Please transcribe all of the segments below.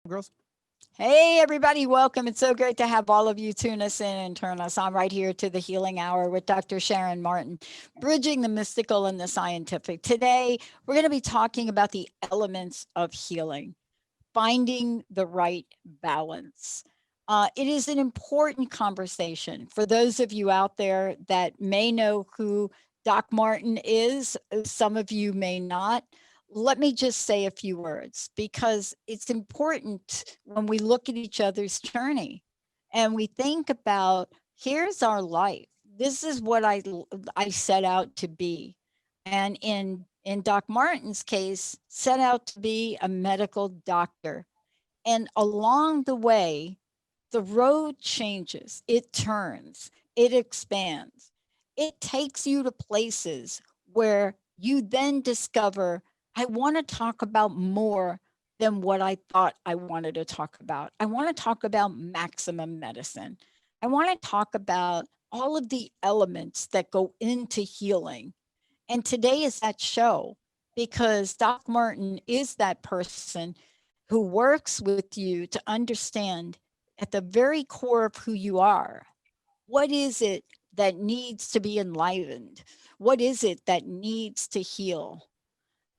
Girls. Hey, everybody, welcome. It's so great to have all of you tune us in and turn us on right here to the Healing Hour with Dr. Sharon Martin, bridging the mystical and the scientific. Today, we're going to be talking about the elements of healing, finding the right balance. It is an important conversation for those of you out there that may know who Doc Martin is. Some of you may not. Let me just say a few words because it's important when we look at each other's journey and we think about here's our life. This is what I set out to be. And in Doc Martin's case, set out to be a medical doctor. And along the way, the road changes, it turns, it expands. It takes you to places where you then discover, I want to talk about more than what I thought I wanted to talk about. I want to talk about maximum medicine. I want to talk about all of the elements that go into healing. And today is that show because Doc Martin is that person who works with you to understand at the very core of who you are, what is it that needs to be enlivened? What is it that needs to heal?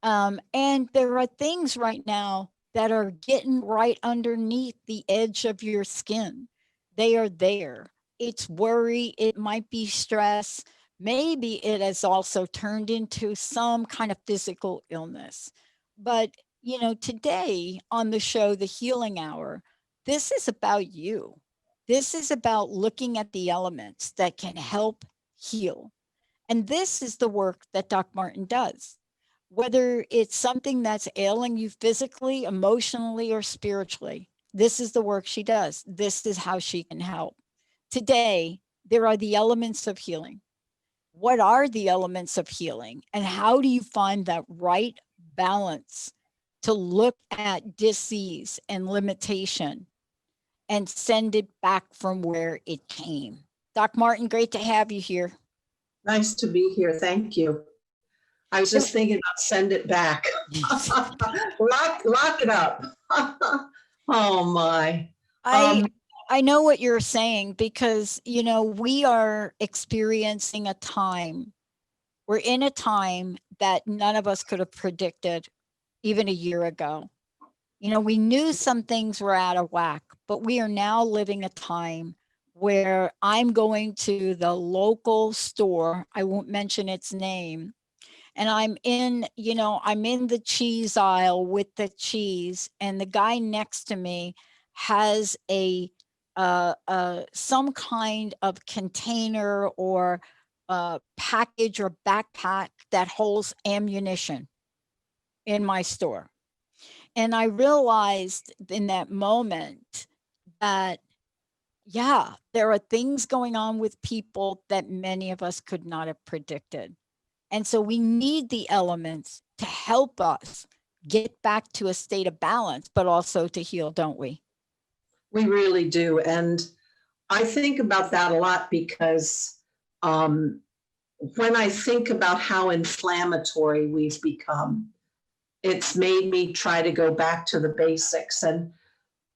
And there are things right now that are getting right underneath the edge of your skin. They are there. It's worry, it might be stress. Maybe it has also turned into some kind of physical illness. But, you know, today on the show, The Healing Hour, this is about you. This is about looking at the elements that can help heal. And this is the work that Doc Martin does. Whether it's something that's ailing you physically, emotionally, or spiritually, this is the work she does. This is how she can help. Today, there are the elements of healing. What are the elements of healing? And how do you find that right balance to look at disease and limitation and send it back from where it came? Doc Martin, great to have you here. Nice to be here. Thank you. I was just thinking about send it back. lock it up. Oh my. I know what you're saying because, you know, we are experiencing a time. We're in a time that none of us could have predicted even a year ago. You know, we knew some things were out of whack, but we are now living a time where I'm going to the local store. I won't mention its name. And I'm in the cheese aisle with the cheese, and the guy next to me has some kind of container or package or backpack that holds ammunition in my store. And I realized in that moment that, yeah, there are things going on with people that many of us could not have predicted. And so we need the elements to help us get back to a state of balance, but also to heal, don't we? We really do. And I think about that a lot because when I think about how inflammatory we've become, it's made me try to go back to the basics. And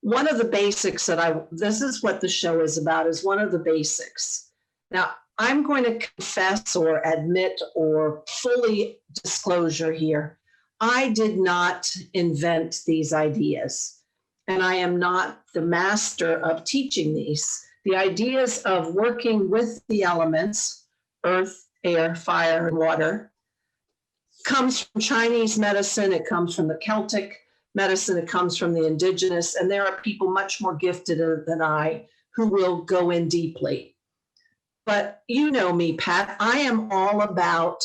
one of the basics this is what the show is about, is one of the basics. Now, I'm going to confess or admit or fully disclosure here. I did not invent these ideas, and I am not the master of teaching these. The ideas of working with the elements, earth, air, fire, and water, comes from Chinese medicine. It comes from the Celtic medicine. It comes from the indigenous, and there are people much more gifted than I who will go in deeply. But you know me, Pat, I am all about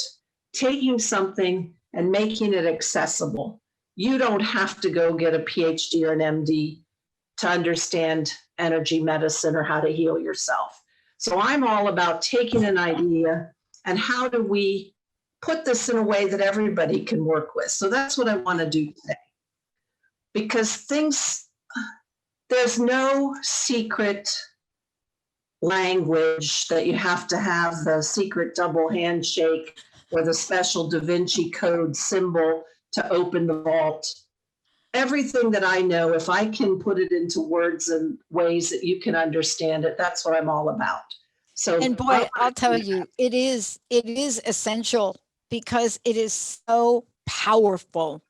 taking something and making it accessible. You don't have to go get a PhD or an MD to understand energy medicine or how to heal yourself. So I'm all about taking an idea and how do we put this in a way that everybody can work with. So that's what I want to do today. Because there's no secret language that you have to have the secret double handshake or the special Da Vinci Code symbol to open the vault. Everything that I know, if I can put it into words and ways that you can understand it, that's what I'm all about. So, and boy, I'll tell you, it is essential because it is so powerful.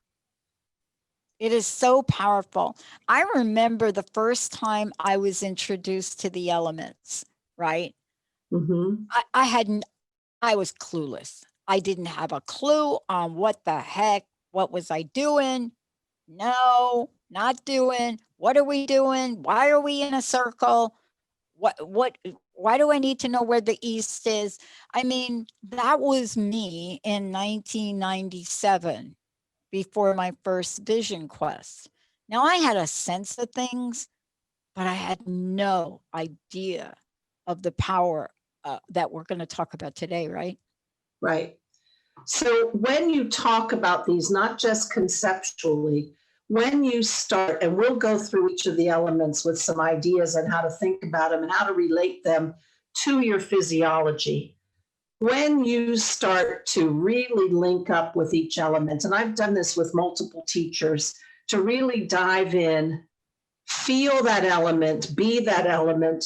It is so powerful. I remember the first time I was introduced to the elements, right? Mm-hmm. I was clueless. I didn't have a clue on what the heck, what was I doing? No, not doing. What are we doing? Why are we in a circle? Why do I need to know where the east is? I mean, that was me in 1997 before my first vision quest. Now I had a sense of things, but I had no idea of the power that we're going to talk about today, right? Right. So when you talk about these, not just conceptually, when you start, and we'll go through each of the elements with some ideas on how to think about them and how to relate them to your physiology. When you start to really link up with each element, and I've done this with multiple teachers, to really dive in, feel that element, be that element.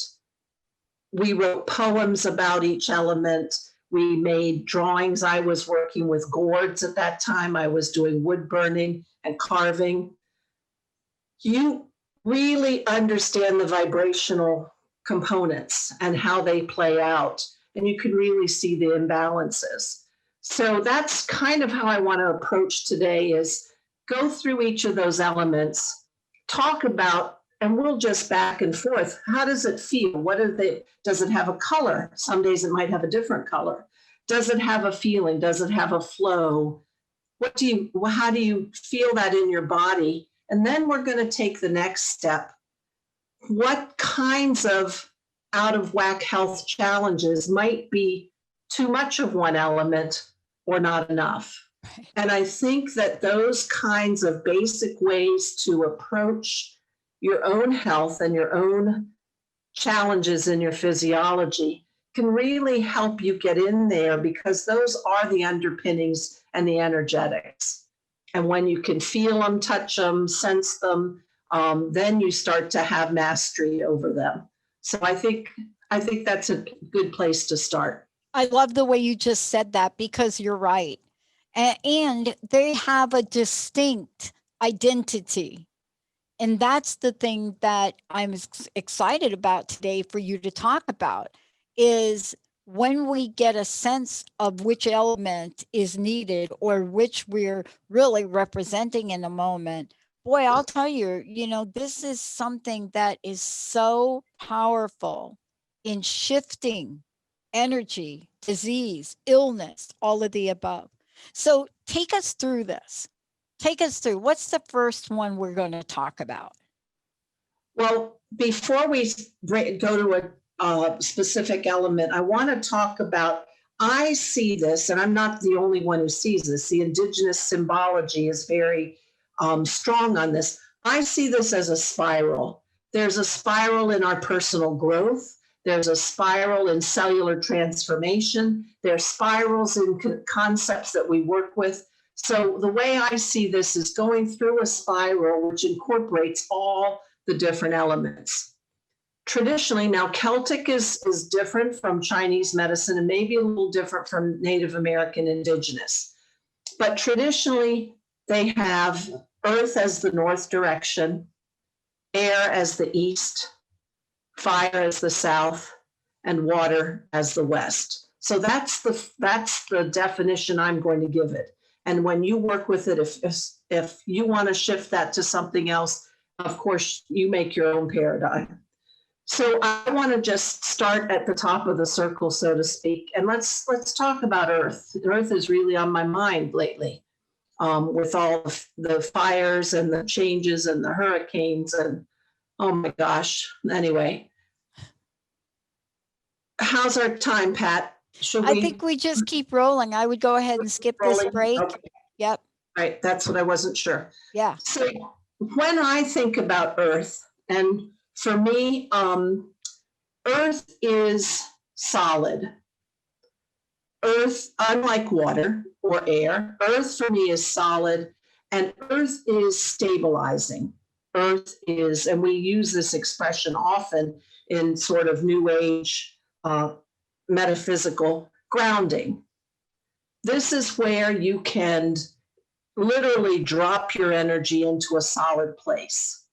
We wrote poems about each element. We made drawings. I was working with gourds at that time. I was doing wood burning and carving. You really understand the vibrational components and how they play out, and you can really see the imbalances. So that's kind of how I want to approach today, is go through each of those elements, talk about, and we'll just back and forth. How does it feel? What are they? Does it have a color? Some days it might have a different color. Does it have a feeling? Does it have a flow? How do you feel that in your body? And then we're going to take the next step. What kinds of out of whack health challenges might be too much of one element or not enough? Right. And I think that those kinds of basic ways to approach your own health and your own challenges in your physiology can really help you get in there, because those are the underpinnings and the energetics. And when you can feel them, touch them, sense them, then you start to have mastery over them. So I think that's a good place to start. I love the way you just said that, because you're right. And they have a distinct identity. And that's the thing that I'm excited about today for you to talk about, is when we get a sense of which element is needed or which we're really representing in a moment. Boy, I'll tell you, this is something that is so powerful in shifting energy, disease, illness, all of the above. So take us through this. Take us through. What's the first one we're going to talk about? Well, before we go to a specific element, I want to talk about, I see this, and I'm not the only one who sees this. The indigenous symbology is very strong on this. I see this as a spiral. There's a spiral in our personal growth. There's a spiral in cellular transformation. There's spirals in concepts that we work with. So the way I see this is going through a spiral which incorporates all the different elements. Traditionally, now Celtic is different from Chinese medicine and maybe a little different from Native American indigenous. But traditionally, they have earth as the north direction, air as the east, fire as the south, and water as the west. So that's the definition I'm going to give it. And when you work with it, if you want to shift that to something else, of course, you make your own paradigm. So I want to just start at the top of the circle, so to speak, and let's talk about Earth. Earth is really on my mind lately, with all the fires and the changes and the hurricanes and, oh my gosh. Anyway, how's our time, Pat? Should I we think we just keep rolling. I would go ahead and skip this rolling? break. Okay, Yep. right, that's what I wasn't sure. Yeah. So when I think about Earth, and for me, Earth is solid. Earth, unlike water or air, Earth for me is solid, and Earth is stabilizing. Earth is, and we use this expression often in sort of New Age metaphysical grounding. This is where you can literally drop your energy into a solid place.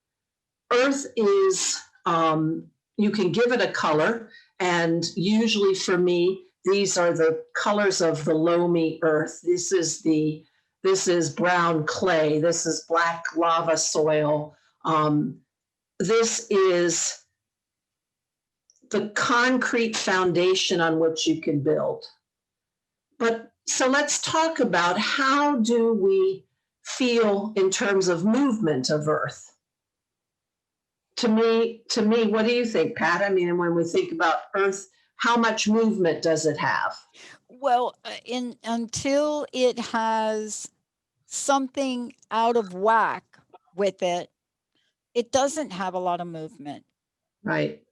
Earth is, you can give it a color, and usually for me, these are the colors of the loamy earth. This is brown clay. This is black lava soil. This is the concrete foundation on which you can build. But so let's talk about, how do we feel in terms of movement of Earth? To me, what do you think, Pat? I mean, when we think about Earth, how much movement does it have? Well, until it has something out of whack with it, it doesn't have a lot of movement. Right.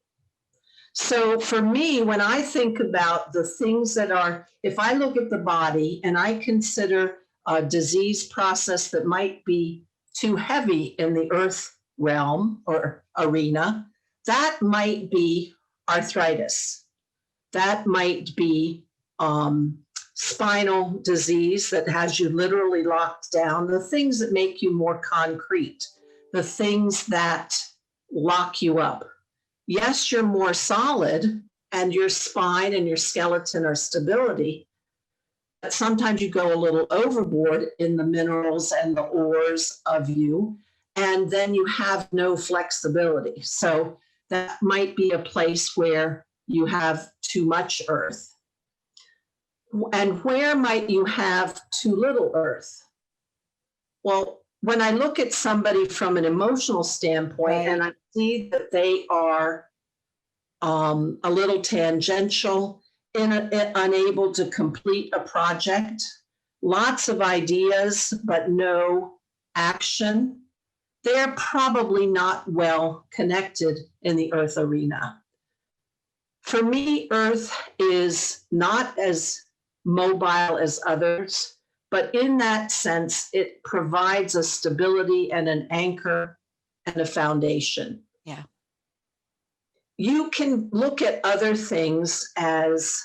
So for me, when I think about the things that are, if I look at the body and I consider a disease process that might be too heavy in the earth realm or arena, that might be arthritis. That might be spinal disease that has you literally locked down, the things that make you more concrete, the things that lock you up. Yes, you're more solid and your spine and your skeleton are stability, but sometimes you go a little overboard in the minerals and the ores of you, and then you have no flexibility. So that might be a place where you have too much earth. And where might you have too little earth? Well, when I look at somebody from an emotional standpoint, Right. and I see that they are a little tangential, unable to complete a project, lots of ideas, but no action, they're probably not well connected in the earth arena. For me, earth is not as mobile as others, but in that sense, it provides a stability and an anchor and a foundation. Yeah. You can look at other things as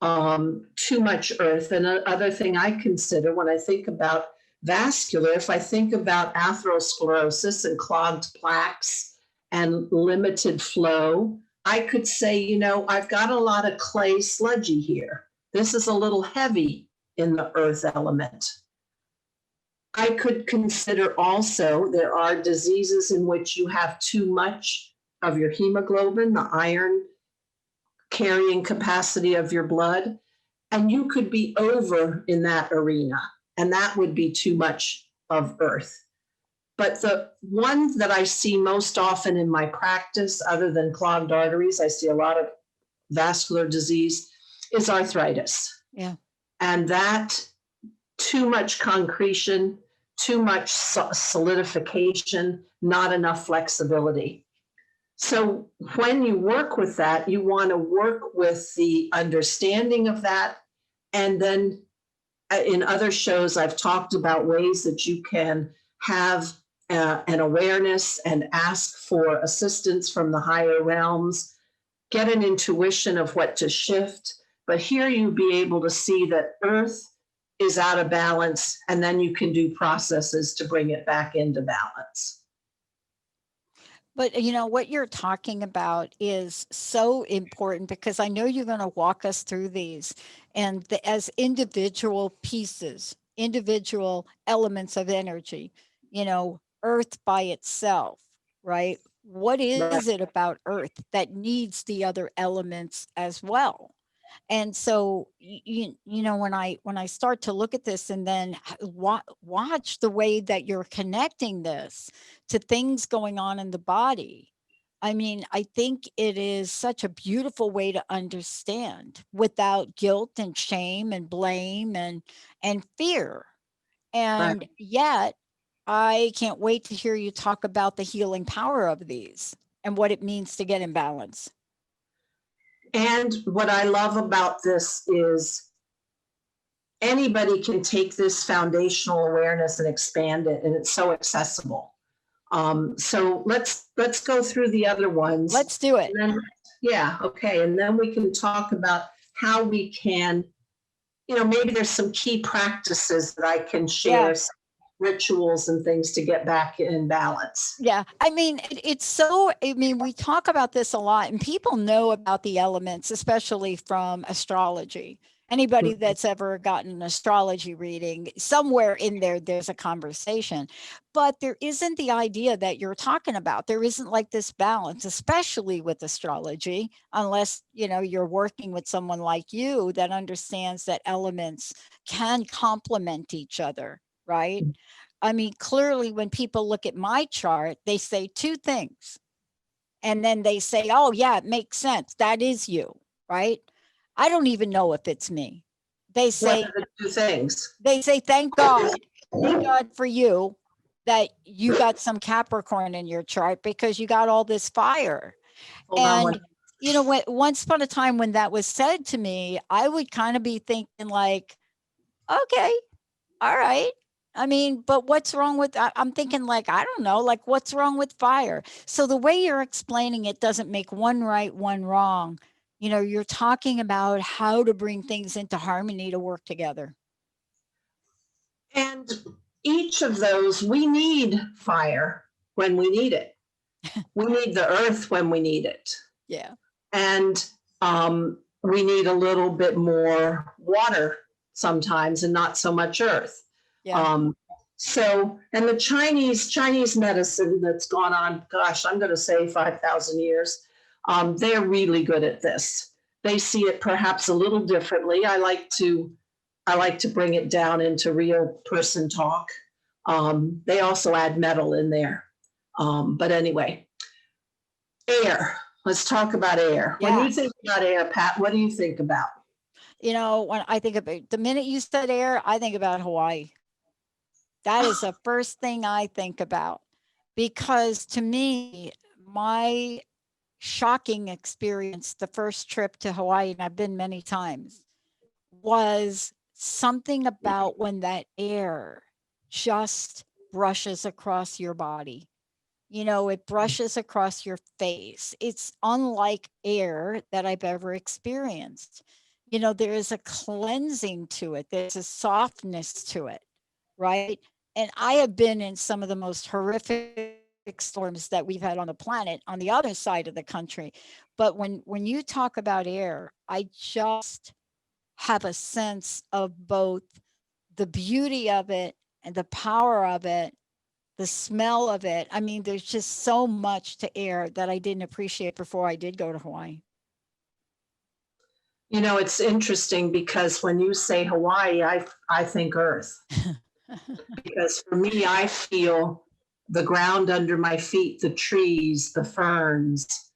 too much earth. And another thing I consider when I think about vascular, if I think about atherosclerosis and clogged plaques and limited flow, I could say, you know, I've got a lot of clay sludgy here. This is a little heavy in the earth element. I could consider also there are diseases in which you have too much of your hemoglobin, the iron carrying capacity of your blood, and you could be over in that arena, and that would be too much of earth. But the one that I see most often in my practice, other than clogged arteries, I see a lot of vascular disease, is arthritis. Yeah. And that too much concretion, too much solidification, not enough flexibility. So when you work with that, you want to work with the understanding of that. And then in other shows, I've talked about ways that you can have an awareness and ask for assistance from the higher realms, get an intuition of what to shift. But here you be able to see that earth is out of balance, and then you can do processes to bring it back into balance. But you know, what you're talking about is so important, because I know you're going to walk us through these and as individual pieces, individual elements of energy, you know, earth by itself, right? What is it about earth that needs the other elements as well? And so, you know, when I start to look at this and then watch the way that you're connecting this to things going on in the body, I mean, I think it is such a beautiful way to understand without guilt and shame and blame and fear. Right. And yet, I can't wait to hear you talk about the healing power of these and what it means to get in balance. And what I love about this is anybody can take this foundational awareness and expand it, and it's so accessible. So let's go through the other ones. Let's do it. And then, yeah, okay. And then we can talk about how we can, maybe there's some key practices that I can share, some rituals and things to get back in balance. Yeah. I mean, we talk about this a lot, and people know about the elements, especially from astrology. Anybody that's ever gotten an astrology reading, somewhere in there, there's a conversation, but there isn't the idea that you're talking about. There isn't like this balance, especially with astrology, unless, you're working with someone like you that understands that elements can complement each other, right? I mean, clearly when people look at my chart, they say two things. And then they say, oh yeah, it makes sense. That is you, right? I don't even know if it's me. They say, What are the two things? They say, thank God for you that you got some Capricorn in your chart because you got all this fire. Hold on And, once upon a time when that was said to me, I would kind of be thinking like, okay, all right. I mean, but what's wrong with, I'm thinking like, I don't know, like what's wrong with fire? So the way you're explaining it doesn't make one right, one wrong. You're talking about how to bring things into harmony to work together. And each of those, we need fire when we need it. We need the earth when we need it. Yeah. And we need a little bit more water sometimes and not so much earth. Yeah. And the Chinese medicine that's gone on, gosh, I'm going to say 5,000 years, they're really good at this. They see it perhaps a little differently. I like to bring it down into real person talk. They also add metal in there. But anyway, air. Let's talk about air. Yeah. When you think about air, Pat, what do you think about? When I think about the minute you said air, I think about Hawaii. That is the first thing I think about, because to me, my shocking experience, the first trip to Hawaii, and I've been many times, was something about when that air just brushes across your body. It brushes across your face. It's unlike air that I've ever experienced. There is a cleansing to it. There's a softness to it, right? And I have been in some of the most horrific storms that we've had on the planet on the other side of the country. But when you talk about air, I just have a sense of both the beauty of it and the power of it, the smell of it. I mean, there's just so much to air that I didn't appreciate before I did go to Hawaii. It's interesting because when you say Hawaii, I think earth. Because for me, I feel the ground under my feet, the trees, the ferns.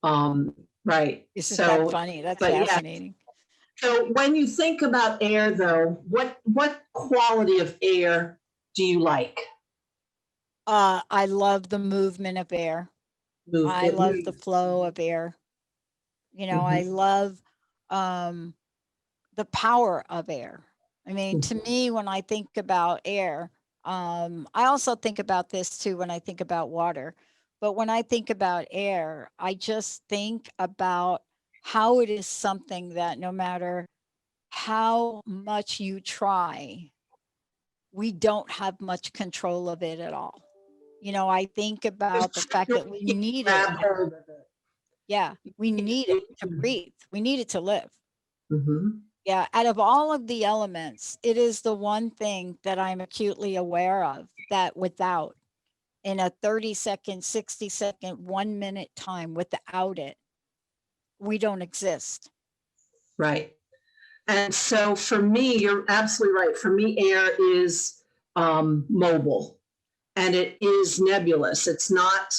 Right. Isn't that funny? That's fascinating. Yeah. So when you think about air, though, what quality of air do you like? I love the movement of air. I love the flow of air. I love the power of air. I mean, to me, when I think about air, I also think about this too when I think about water. But when I think about air, I just think about how it is something that no matter how much you try, we don't have much control of it at all. I think about the fact that we need it. Yeah, we need it to breathe. We need it to live. Mm-hmm. Yeah, out of all of the elements, it is the one thing that I'm acutely aware of that without, in a 30-second, 60-second, 1 minute time, without it, we don't exist. Right. And so for me, you're absolutely right. For me, air is mobile and it is nebulous. It's not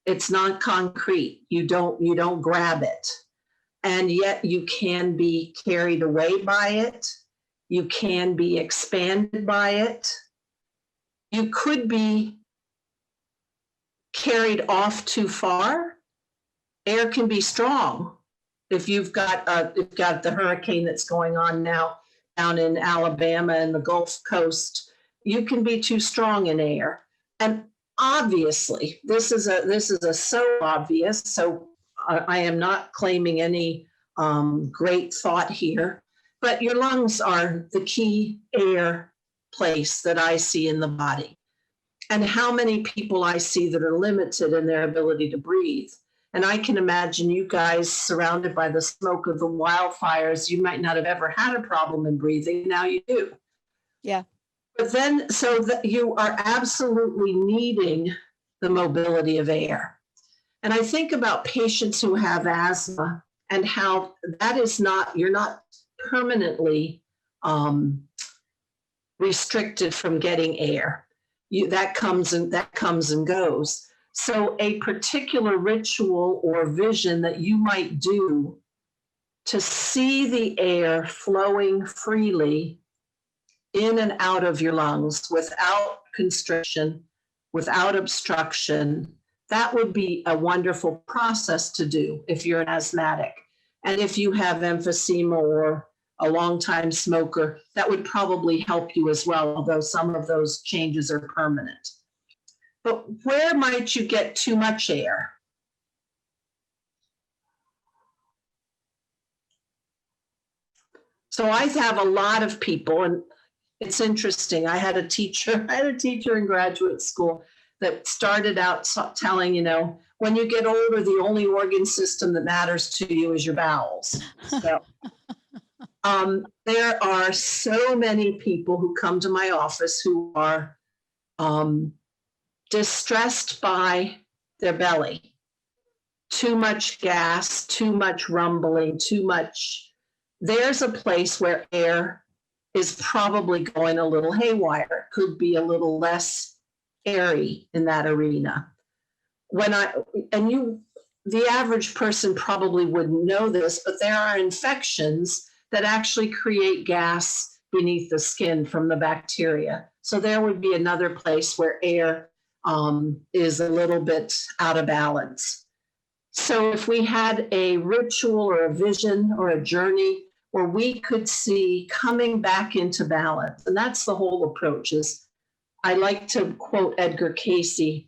It's not concrete. You don't grab it. And yet you can be carried away by it. You can be expanded by it. You could be carried off too far. Air can be strong. If you've got the hurricane that's going on now down in Alabama and the Gulf Coast, you can be too strong in air. And obviously, this is a so obvious. So I am not claiming any great thought here, but your lungs are the key air place that I see in the body. And how many people I see that are limited in their ability to breathe. And I can imagine you guys surrounded by the smoke of the wildfires, you might not have ever had a problem in breathing. Now you do. Yeah. But then, so that you are absolutely needing the mobility of air. And I think about patients who have asthma and how that is not, you're not permanently restricted from getting air. That comes and goes. So a particular ritual or vision that you might do to see the air flowing freely in and out of your lungs without constriction, without obstruction, that would be a wonderful process to do if you're an asthmatic. And if you have emphysema or a long-time smoker, that would probably help you as well, although some of those changes are permanent. But where might you get too much air? So I have a lot of people, and it's interesting. I had a teacher in graduate school that started out telling, when you get older, the only organ system that matters to you is your bowels. So there are so many people who come to my office who are distressed by their belly. Too much gas, too much rumbling, too much. There's a place where air is probably going a little haywire, could be a little less airy in that arena. The average person probably wouldn't know this, but there are infections that actually create gas beneath the skin from the bacteria. So there would be another place where air is a little bit out of balance. So if we had a ritual or a vision or a journey where we could see coming back into balance, and that's the whole approach. Is I like to quote Edgar Cayce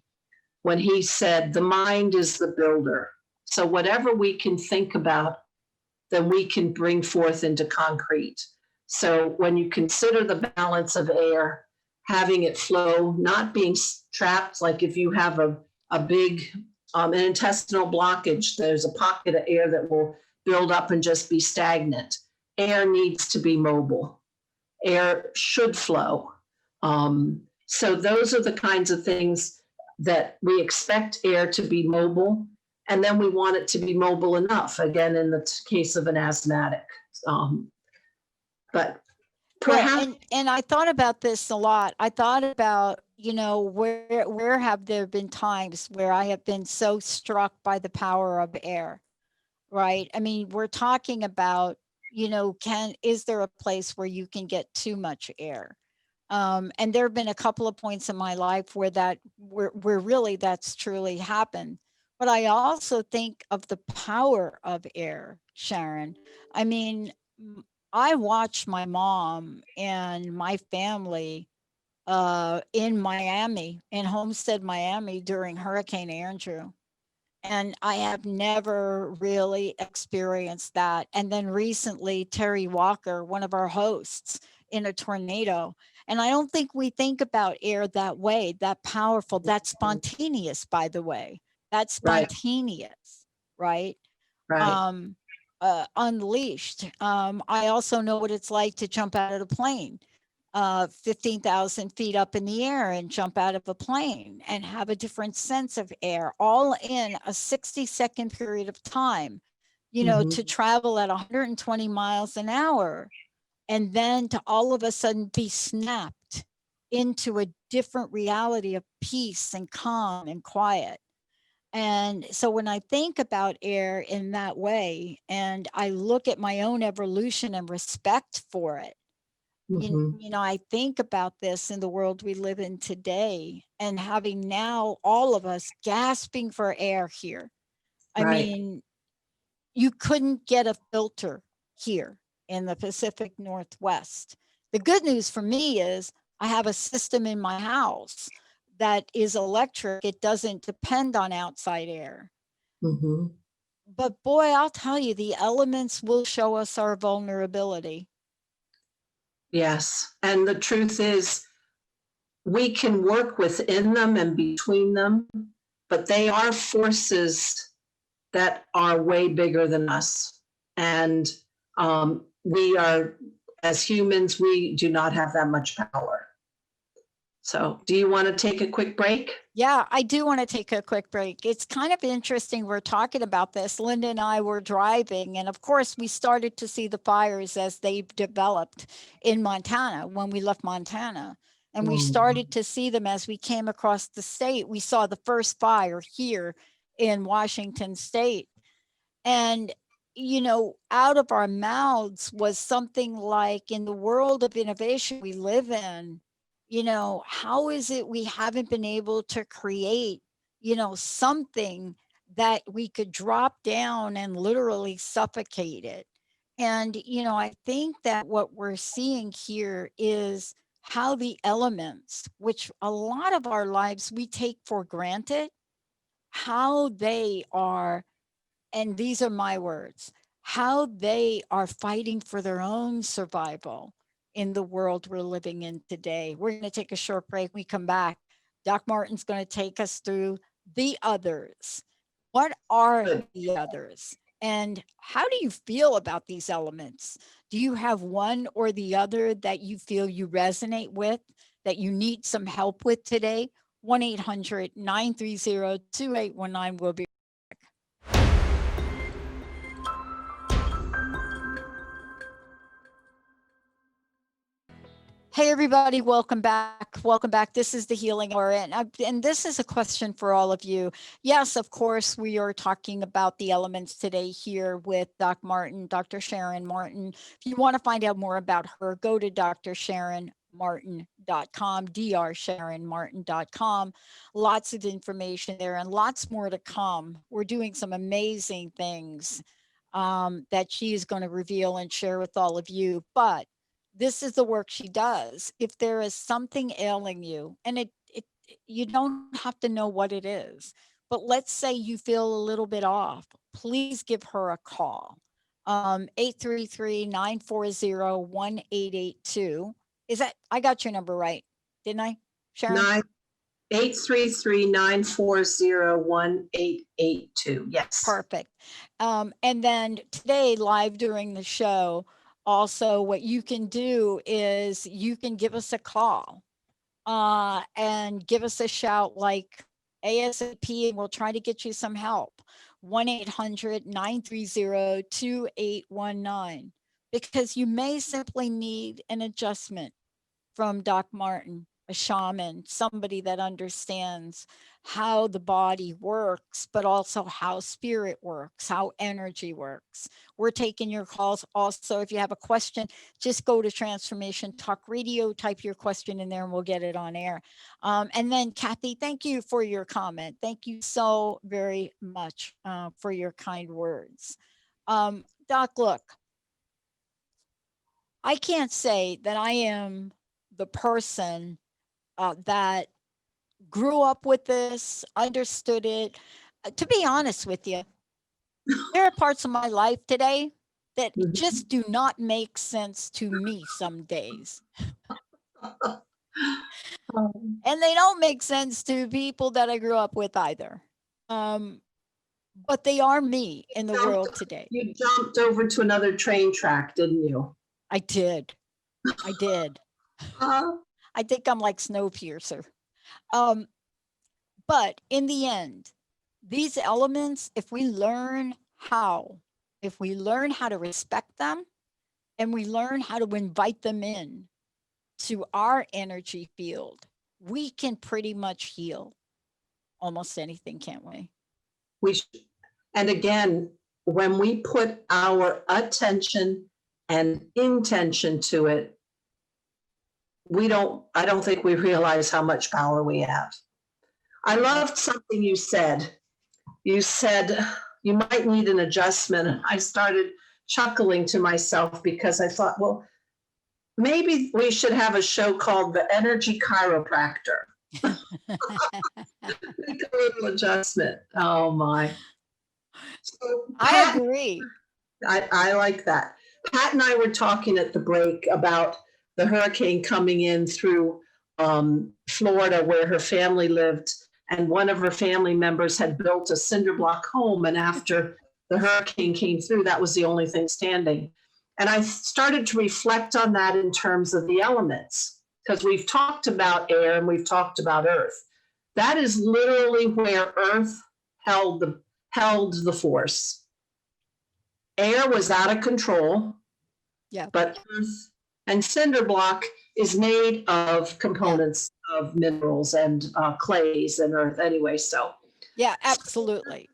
when he said, the mind is the builder. So whatever we can think about, then we can bring forth into concrete. So when you consider the balance of air, having it flow, not being trapped, like if you have a big an intestinal blockage, there's a pocket of air that will build up and just be stagnant. Air needs to be mobile. Air should flow. So those are the kinds of things that we expect air to be mobile, and then we want it to be mobile enough, again, in the case of an asthmatic. But perhaps... Well, and I thought about this a lot. I thought about, where have there been times where I have been so struck by the power of air, right? I mean, we're talking about, is there a place where you can get too much air? And there have been a couple of points in my life where really that's truly happened. But I also think of the power of air, Sharon. I mean, I watched my mom and my family in Miami, in Homestead, Miami, during Hurricane Andrew. And I have never really experienced that. And then recently, Terry Walker, one of our hosts, in a tornado. And I don't think we think about air that way, that powerful, that spontaneous, by the way. That's spontaneous, right? Unleashed. I also know what it's like to jump out of a plane, 15,000 feet up in the air, and jump out of a plane and have a different sense of air, all in a 60-second period of time, to travel at 120 miles an hour, and then to all of a sudden be snapped into a different reality of peace and calm and quiet. And so when I think about air in that way, and I look at my own evolution and respect for it, Mhm. I think about this in the world we live in today, and having now all of us gasping for air here. I Right. mean, you couldn't get a filter here in the Pacific Northwest. The good news for me is I have a system in my house that is electric. It doesn't depend on outside air. Mhm. But boy, I'll tell you, the elements will show us our vulnerability. Yes. And the truth is, we can work within them and between them, but they are forces that are way bigger than us. And we are, as humans, we do not have that much power. So, do you want to take a quick break? Yeah, I do want to take a quick break. It's kind of interesting. We're talking about this. Linda and I were driving, and of course, we started to see the fires as they developed in Montana when we left Montana. And we started to see them as we came across the state. We saw the first fire here in Washington state. And, out of our mouths was something like, in the world of innovation we live in, how is it we haven't been able to create, something that we could drop down and literally suffocate it? And, I think that what we're seeing here is how the elements, which a lot of our lives we take for granted, how they are, and these are my words, how they are fighting for their own survival in the world we're living in today. We're going to take a short break. We come back. Doc Martin's going to take us through the others. What are Good. the others? And how do you feel about these elements? Do you have one or the other that you feel you resonate with, that you need some help with today? 1-800-930-2819 will be. Hey, everybody, welcome back. Welcome back. This is the Healing Hour. And this is a question for all of you. Yes, of course, we are talking about the elements today here with Dr. Sharon Martin. If you want to find out more about her, go to drsharonmartin.com, drsharonmartin.com. Lots of information there and lots more to come. We're doing some amazing things that she is going to reveal and share with all of you. But this is the work she does. If there is something ailing you, and you don't have to know what it is, but let's say you feel a little bit off, please give her a call. 833-940-1882. Is that, I got your number right, didn't I, Sharon? 833-940-1882. Yes. Perfect. And then today, live during the show, also what you can do is you can give us a call and give us a shout like ASAP, and we'll try to get you some help. 1-800-930-2819, because you may simply need an adjustment from Doc Martin, a shaman, somebody that understands how the body works, but also how spirit works, how energy works. We're taking your calls. Also, if you have a question, just go to Transformation Talk Radio, type your question in there, and we'll get it on air. And then, Kathy, thank you for your comment. Thank you so very much for your kind words. Doc, look, I can't say that I am the person that grew up with this, understood it. To be honest with you, there are parts of my life today that just do not make sense to me some days. And they don't make sense to people that I grew up with either. But they are me in the world today. You jumped over to another train track, didn't you? I did. I did. I think I'm like Snowpiercer. But in the end, these elements, if we learn how to respect them, and we learn how to invite them in to our energy field, we can pretty much heal almost anything, can't we? We sh- and again, when we put our attention and intention to it, I don't think we realize how much power we have. I loved something you said. You said you might need an adjustment. I started chuckling to myself because I thought, well, maybe we should have a show called The Energy Chiropractor. Make a little adjustment. Oh my. So I agree. I like that. Pat and I were talking at the break about the hurricane coming in through Florida, where her family lived, and one of her family members had built a cinder block home. And after the hurricane came through, that was the only thing standing. And I started to reflect on that in terms of the elements, because we've talked about air and we've talked about earth. That is literally where earth held the force. Air was out of control. Yeah. But earth and cinder block is made of components of minerals and clays and earth anyway. So yeah, absolutely.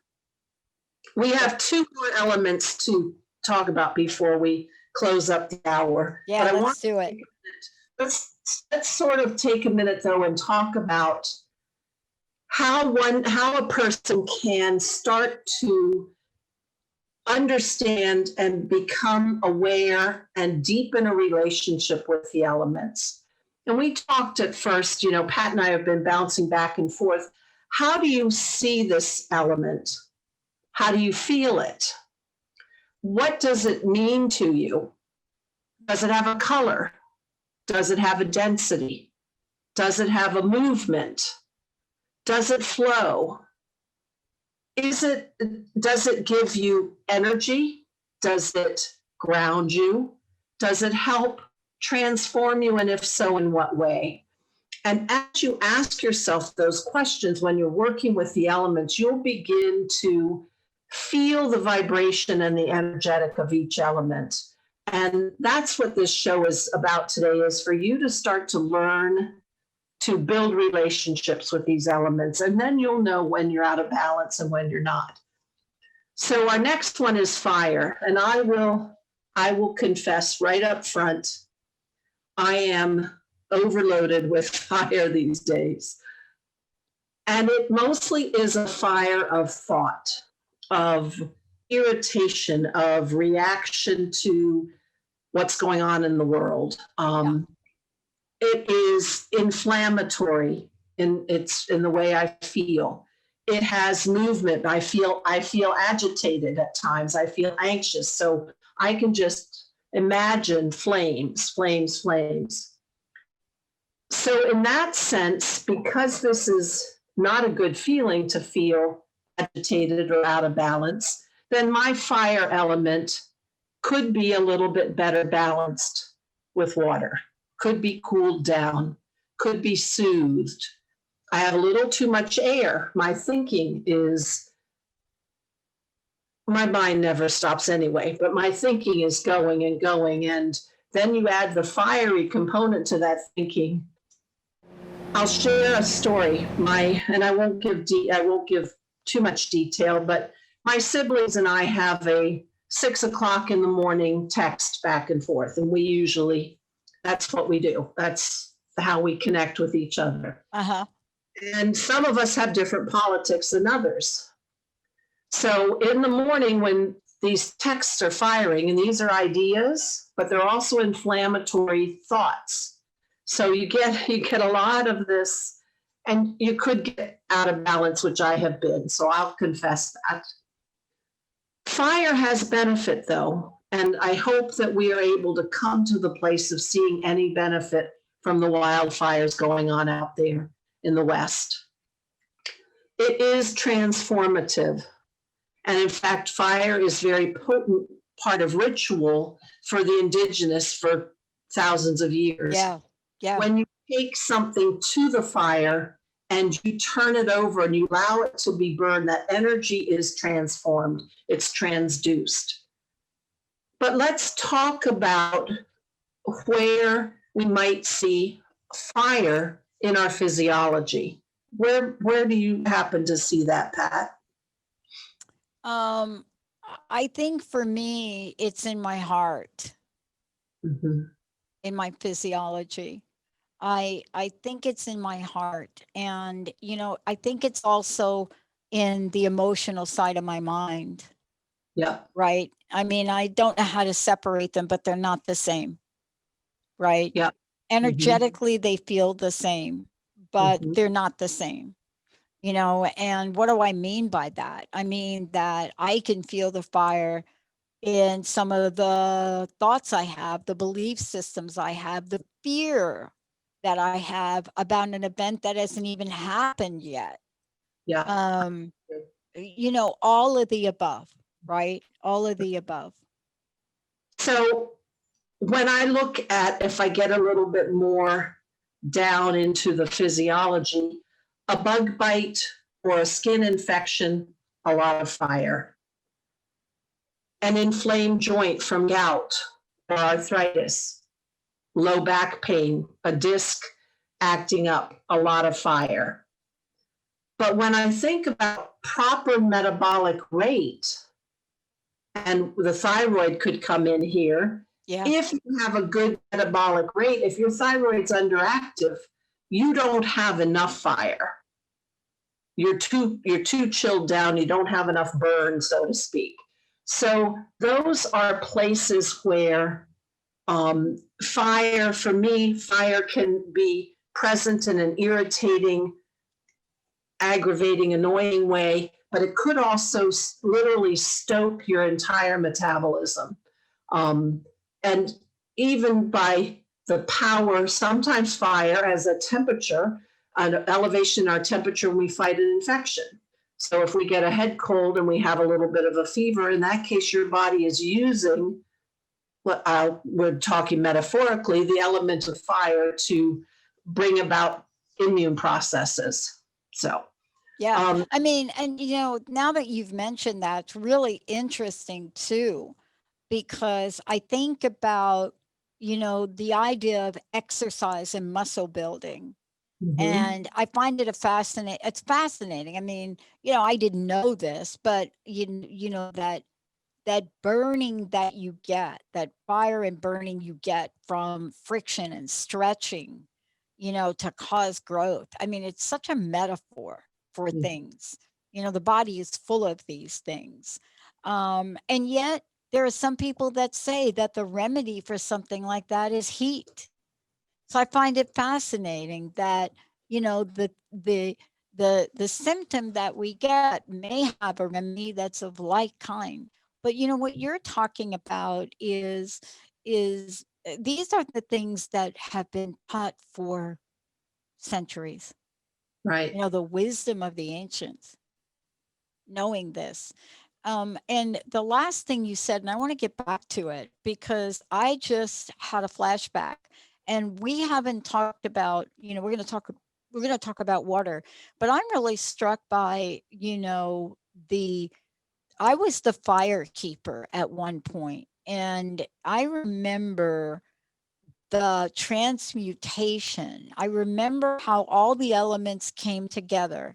we have two more elements to talk about before we close up the hour. Yeah, let's do it. Let's sort of take a minute though and talk about how a person can start to understand and become aware and deepen a relationship with the elements. And we talked at first, Pat and I have been bouncing back and forth. How do you see this element? How do you feel it? What does it mean to you? Does it have a color? Does it have a density? Does it have a movement? Does it flow? Does it give you energy? Does it ground you? Does it help transform you? And if so, in what way? And as you ask yourself those questions when you're working with the elements, you'll begin to feel the vibration and the energetic of each element. And that's what this show is about today, is for you to start to learn to build relationships with these elements. And then you'll know when you're out of balance and when you're not. So our next one is fire. And I will confess right up front, I am overloaded with fire these days. And it mostly is a fire of thought, of irritation, of reaction to what's going on in the world. It is inflammatory in the way I feel. It has movement. I feel agitated at times. I feel anxious. So I can just imagine flames. So in that sense, because this is not a good feeling to feel agitated or out of balance, then my fire element could be a little bit better balanced with water, could be cooled down, could be soothed. I have a little too much air. My mind never stops anyway, but my thinking is going and going. And then you add the fiery component to that thinking. I'll share a story. And I won't give too much detail, but my siblings and I have a 6 o'clock in the morning text back and forth. And that's what we do. That's how we connect with each other. Uh-huh. And some of us have different politics than others. So in the morning when these texts are firing, and these are ideas, but they're also inflammatory thoughts. So you get a lot of this, and you could get out of balance, which I have been. So I'll confess that. Fire has benefit though, and I hope that we are able to come to the place of seeing any benefit from the wildfires going on out there in the West. It is transformative. And in fact, fire is very potent part of ritual for the indigenous for thousands of years. Yeah. When you take something to the fire and you turn it over and you allow it to be burned, that energy is transformed. It's transduced. But let's talk about where we might see fire in our physiology. Where do you happen to see that, Pat? Um, I think for me, it's in my heart, Mhm. in my physiology. I think it's in my heart. And, I think it's also in the emotional side of my mind, Yeah. right? I mean, I don't know how to separate them, but they're not the same, right? Yeah. Energetically, they feel the same, but Mhm. they're not the same. And what do I mean by that? I mean that I can feel the fire in some of the thoughts I have, the belief systems I have, the fear that I have about an event that hasn't even happened yet. Yeah. Um, all of the above, right? All of the above. So when I look at, if I get a little bit more down into the physiology, a bug bite or a skin infection, a lot of fire. An inflamed joint from gout or arthritis, low back pain, a disc acting up, a lot of fire. But when I think about proper metabolic rate, and the thyroid could come in here, Yeah. if you have a good metabolic rate, if your thyroid's underactive, you don't have enough fire. You're too chilled down, you don't have enough burn, so to speak. So those are places where fire, for me, fire can be present in an irritating, aggravating, annoying way, but it could also literally stoke your entire metabolism. And even by the power, sometimes fire as a temperature, an elevation in our temperature when we fight an infection. So if we get a head cold and we have a little bit of a fever, in that case, your body is using we're talking metaphorically, the element of fire to bring about immune processes. So, Yeah. I mean, and now that you've mentioned that, it's really interesting too, because I think about, the idea of exercise and muscle building. And I find it it's fascinating. I mean, I didn't know this, but that burning that you get, that fire and burning you get from friction and stretching, to cause growth. I mean, it's such a metaphor for things. The body is full of these things. And yet there are some people that say that the remedy for something like that is heat. So I find it fascinating that, the symptom that we get may have a remedy that's of like kind. But what you're talking about is these are the things that have been taught for centuries. right. The wisdom of the ancients, knowing this. And the last thing you said, and I want to get back to it because I just had a flashback, and we haven't talked about, we're going to talk about water, but I'm really struck by, I was the fire keeper at one point, and I remember the transmutation. I remember how all the elements came together,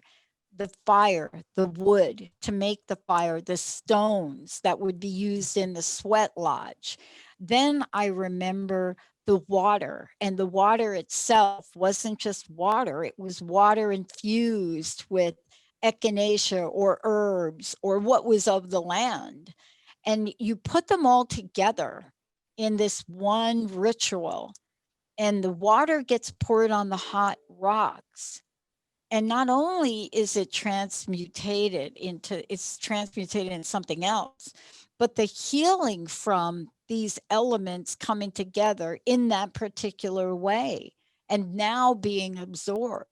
the fire, the wood to make the fire, the stones that would be used in the sweat lodge. Then I remember the water, and the water itself wasn't just water, it was water infused with echinacea or herbs or what was of the land. And you put them all together in this one ritual, and the water gets poured on the hot rocks. And not only is it transmutated into something else, but the healing from these elements coming together in that particular way and now being absorbed,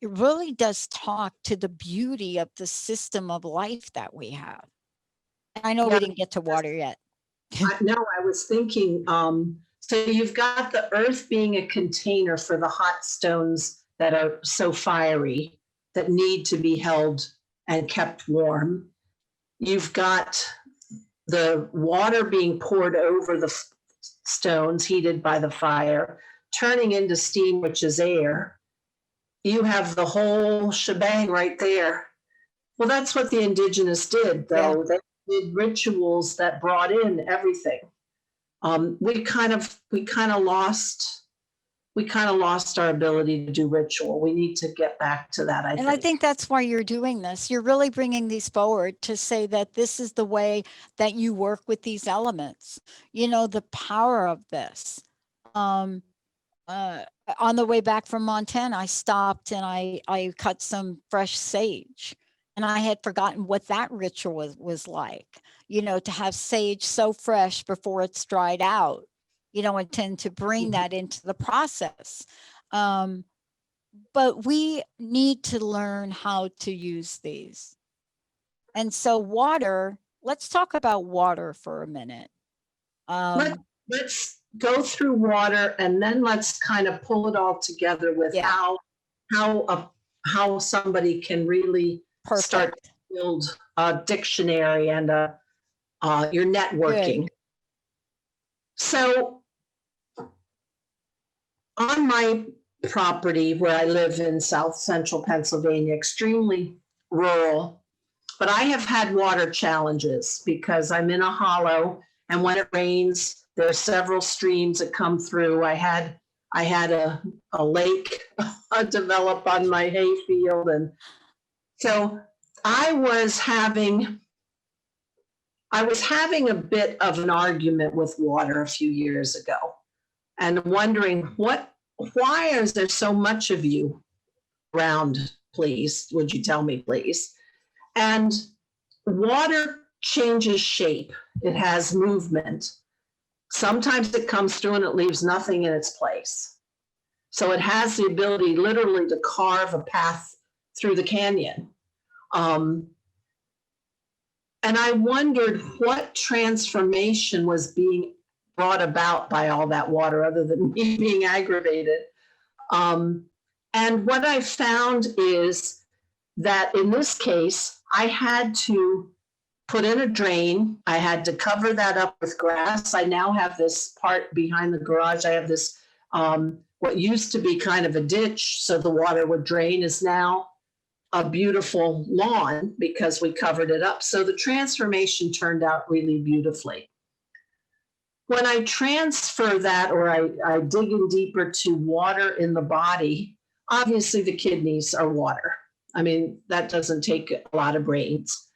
it really does talk to the beauty of the system of life that we have. And I know we Yeah, didn't get to water yet. no, I was thinking, so you've got the earth being a container for the hot stones that are so fiery that need to be held and kept warm. You've got the water being poured over the stones heated by the fire, turning into steam, which is air. You have the whole shebang right there. Well, that's what the indigenous did, though. They did rituals that brought in everything. We kind of lost our ability to do ritual. We need to get back to that, I think. I think that's why you're doing this. You're really bringing these forward to say that this is the way that you work with these elements, you know, the power of this. On the way back from Montana, I stopped and I cut some fresh sage, and I had forgotten what that ritual was like, you know, to have sage so fresh before it's dried out, you know, and tend to bring that into the process. But we need to learn how to use these. And so water, let's talk about water for a minute. Let's go through water, and then let's kind of pull it all together with how somebody can really start to build a dictionary and your networking. Good. So on my property where I live in South Central Pennsylvania, extremely rural, but I have had water challenges because I'm in a hollow, and when it rains, there are several streams that come through. I had a lake develop on my hayfield, and so I was having a bit of an argument with water a few years ago, and wondering why is there so much of you around, please? Would you tell me, please? And water changes shape. It has movement. Sometimes it comes through and it leaves nothing in its place. So it has the ability literally to carve a path through the canyon. And I wondered what transformation was being brought about by all that water other than me being aggravated. And what I found is that in this case, I had to put in a drain. I had to cover that up with grass. I now have this part behind the garage. I have this, what used to be kind of a ditch so the water would drain is now a beautiful lawn because we covered it up. So the transformation turned out really beautifully. When I transfer that, or I dig in deeper to water in the body, obviously the kidneys are water. I mean, that doesn't take a lot of brains.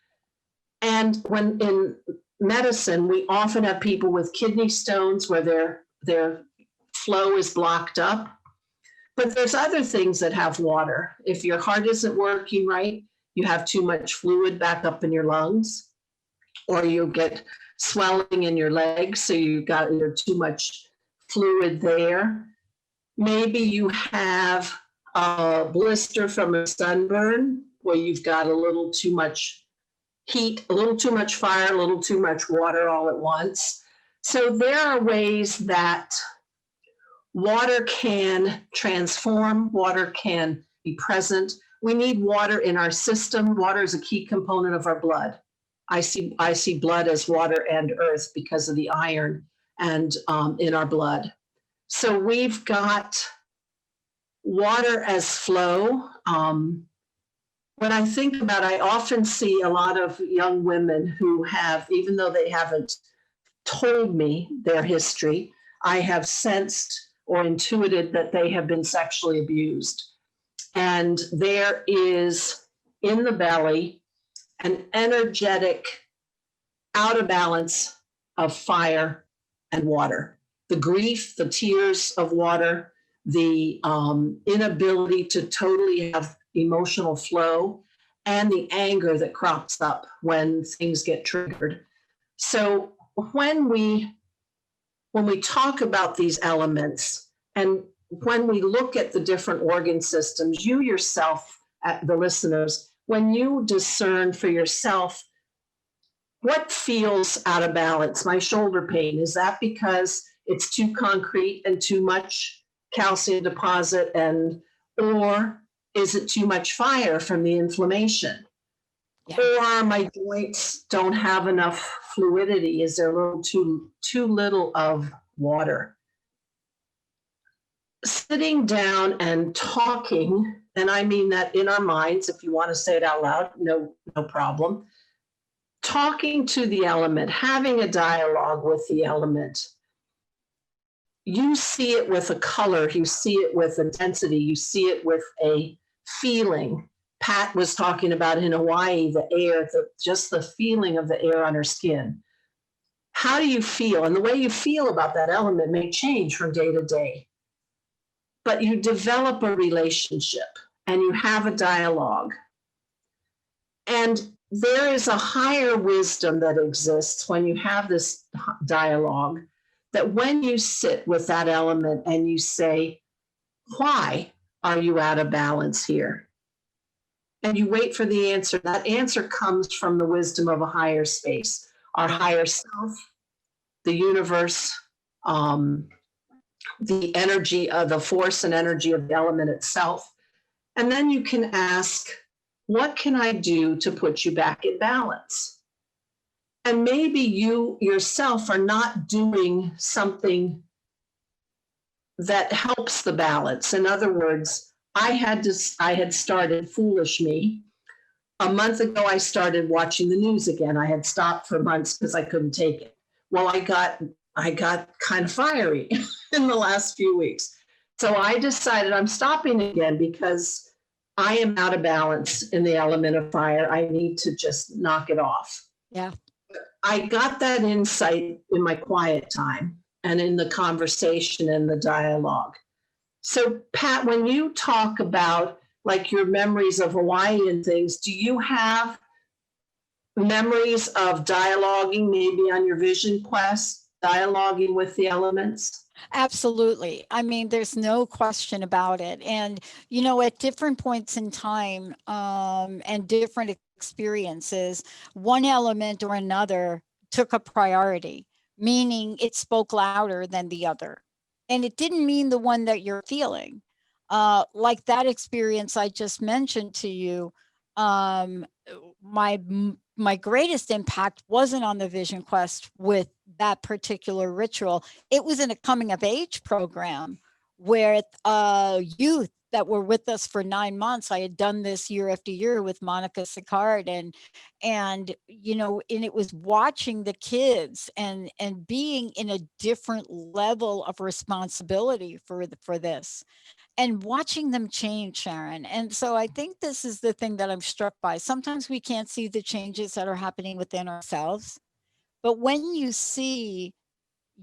And when in medicine, we often have people with kidney stones where their flow is blocked up. But there's other things that have water. If your heart isn't working right, you have too much fluid back up in your lungs, or you get swelling in your legs, so there's too much fluid there. Maybe you have a blister from a sunburn where you've got a little too much heat, a little too much fire, a little too much water all at once. So there are ways that water can transform, water can be present. We need water in our system. Water is a key component of our blood. I see blood as water and earth because of the iron and in our blood. So we've got water as flow. When I think about it, I often see a lot of young women who have, even though they haven't told me their history, I have sensed or intuited that they have been sexually abused. And there is in the belly an energetic out of balance of fire and water. The grief, the tears of water, the inability to totally have emotional flow, and the anger that crops up when things get triggered. So when we talk about these elements, and when we look at the different organ systems, you yourself, the listeners, when you discern for yourself, what feels out of balance? My shoulder pain, is that because it's too concrete and too much calcium deposit, or is it too much fire from the inflammation? Yeah. Or my joints don't have enough fluidity? Is there a little too little of water? Sitting down and talking and I mean that in our minds, if you want to say it out loud, no problem. Talking to the element, having a dialogue with the element. You see it with a color, you see it with a density, you see it with a feeling. Pat was talking about in Hawaii, the air, just the feeling of the air on her skin. How do you feel? And the way you feel about that element may change from day to day. But you develop a relationship and you have a dialogue. And there is a higher wisdom that exists when you have this dialogue, that when you sit with that element and you say, why are you out of balance here? And you wait for the answer. That answer comes from the wisdom of a higher space, our higher self, the universe, the energy of the force and energy of the element itself. And then you can ask, what can I do to put you back in balance? And maybe you yourself are not doing something that helps the balance. In other words, I had started Foolish Me. A month ago, I started watching the news again. I had stopped for months because I couldn't take it. Well, I got kind of fiery in the last few weeks. So I decided I'm stopping again because I am out of balance in the element of fire. I need to just knock it off. Yeah. I got that insight in my quiet time and in the conversation and the dialogue. So, Pat, when you talk about like your memories of Hawaii and things, do you have memories of dialoguing maybe on your vision quest, dialoguing with the elements? Absolutely. I mean, there's no question about it. And, you know, at different points in time and different experiences, one element or another took a priority, meaning it spoke louder than the other. And it didn't mean the one that you're feeling. Like that experience I just mentioned to you, my greatest impact wasn't on the vision quest with that particular ritual. It was in a coming of age program where youth that were with us for 9 months. I had done this year after year with Monica Sicard, and you know, and it was watching the kids and being in a different level of responsibility for this and watching them change, Sharon. And so I think this is the thing that I'm struck by. Sometimes we can't see the changes that are happening within ourselves, but when you see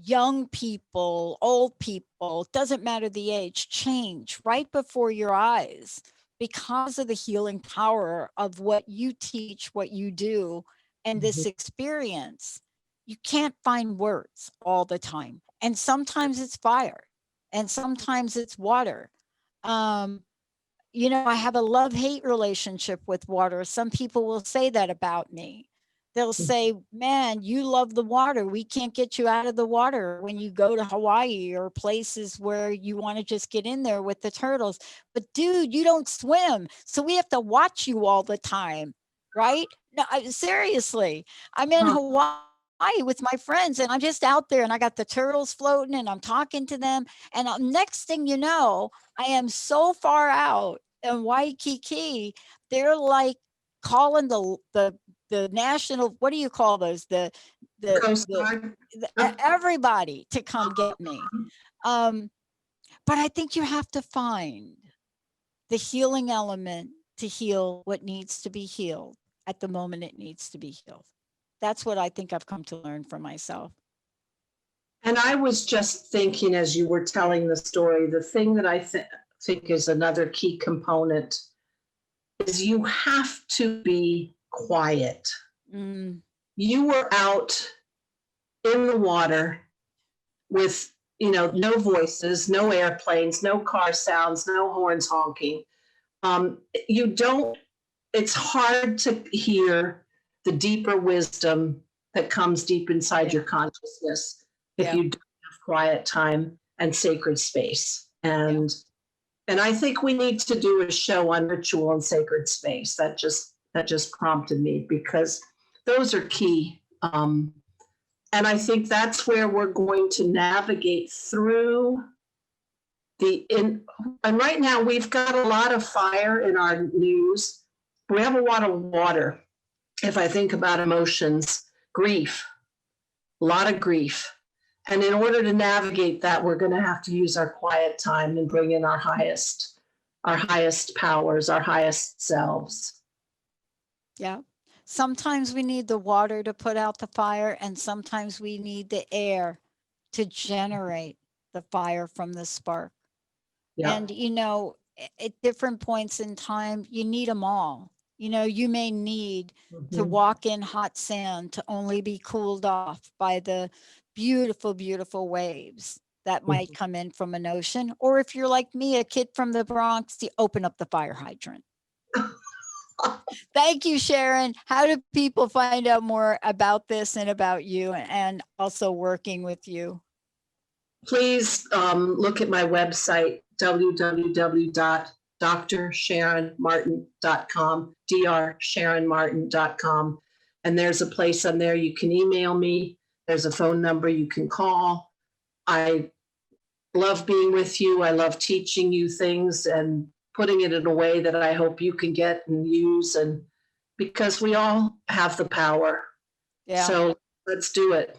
young people, old people, doesn't matter the age, change right before your eyes because of the healing power of what you teach, what you do, and this experience, you can't find words all the time. And sometimes it's fire and sometimes it's water. You know, I have a love-hate relationship with water. Some people will say that about me. They'll say, man, you love the water. We can't get you out of the water when you go to Hawaii or places where you want to just get in there with the turtles. But dude, you don't swim. So we have to watch you all the time, right? No, seriously, I'm in Hawaii with my friends and I'm just out there and I got the turtles floating and I'm talking to them. And next thing you know, I am so far out in Waikiki, they're like calling the national, what do you call those? The everybody to come get me. But I think you have to find the healing element to heal what needs to be healed at the moment it needs to be healed. That's what I think I've come to learn for myself. And I was just thinking as you were telling the story, the thing that I think is another key component is you have to be quiet. You were out in the water with, you know, no voices, no airplanes, no car sounds, no horns honking. It's hard to hear the deeper wisdom that comes deep inside your consciousness if you don't have quiet time and sacred space. And I think we need to do a show on ritual and sacred space. That just prompted me because those are key. And I think that's where we're going to navigate through and right now we've got a lot of fire in our news. We have a lot of water. If I think about emotions, grief, a lot of grief. And in order to navigate that, we're going to have to use our quiet time and bring in our highest powers, our highest selves. Yeah. Sometimes we need the water to put out the fire, and sometimes we need the air to generate the fire from the spark. Yeah. And, at different points in time, you need them all. You may need to Mhm. walk in hot sand to only be cooled off by the beautiful, beautiful waves that might come in from an ocean. Or if you're like me, a kid from the Bronx, you open up the fire hydrant. Thank you, Sharon. How do people find out more about this and about you and also working with you? Please look at my website, www.drsharonmartin.com, drsharonmartin.com. And there's a place on there you can email me. There's a phone number you can call. I love being with you. I love teaching you things and putting it in a way that I hope you can get and use. And because we all have the power. Yeah. So let's do it.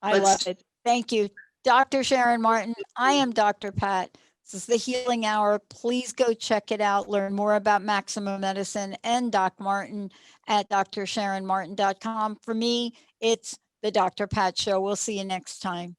I love it. Thank you, Dr. Sharon Martin. I am Dr. Pat. This is the Healing Hour. Please go check it out. Learn more about Maximum Medicine and Doc Martin at drsharonmartin.com. For me, it's the Dr. Pat Show. We'll see you next time.